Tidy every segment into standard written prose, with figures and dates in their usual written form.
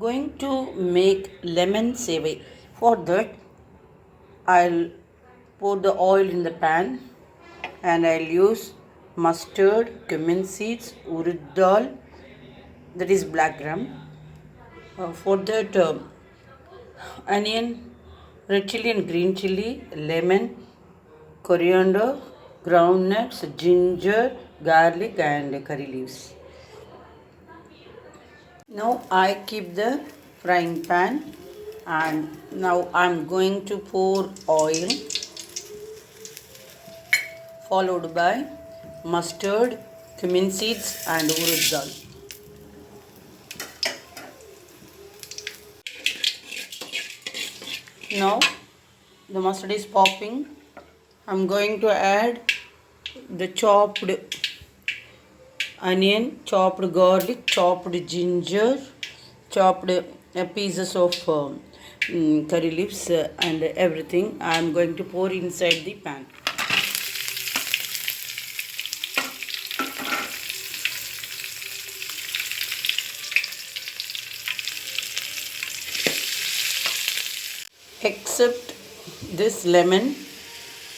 going to make lemon sevai. For that, I'll pour the oil in the pan and I'll use mustard, cumin seeds, urad dal, that is blackgram. For that, onion, red chili and green chili, lemon, coriander, groundnuts, ginger, garlic and curry leaves. Now I keep the frying pan and now I'm going to pour oil followed by mustard, cumin seeds and urad dal. Now the mustard is popping. I'm going to add the chopped onion, chopped garlic, chopped ginger, chopped pieces of curry leaves and everything. I'm going to pour inside the pan. Except this lemon,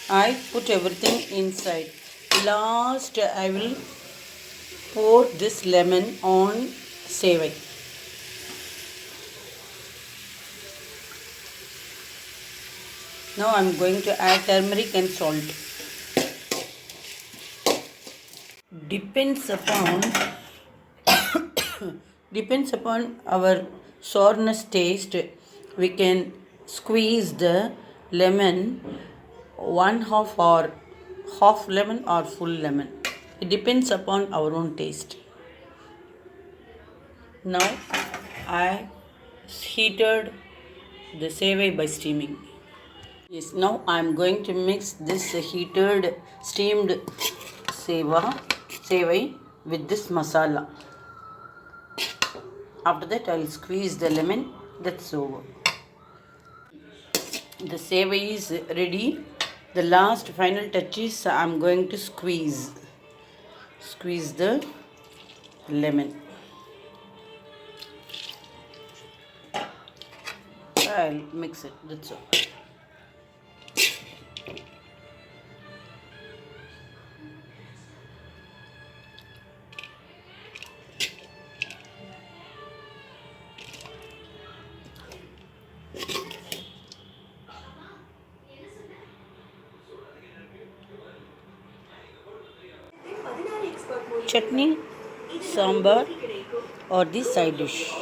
I put everything inside. Last, I will pour this lemon on sevai. Now I am going to add turmeric and salt. Depends upon our sourness taste. We can squeeze the lemon one half or half lemon or full lemon. It depends upon our own taste. Now I heated the sevai by steaming. Yes, now I am going to mix this heated steamed sevai with this masala. After that I will squeeze the lemon. That's over. The sevai is ready. The last final touch is I am going to squeeze the lemon. I'll mix it. That's all. Chutney, sambar or the side dish.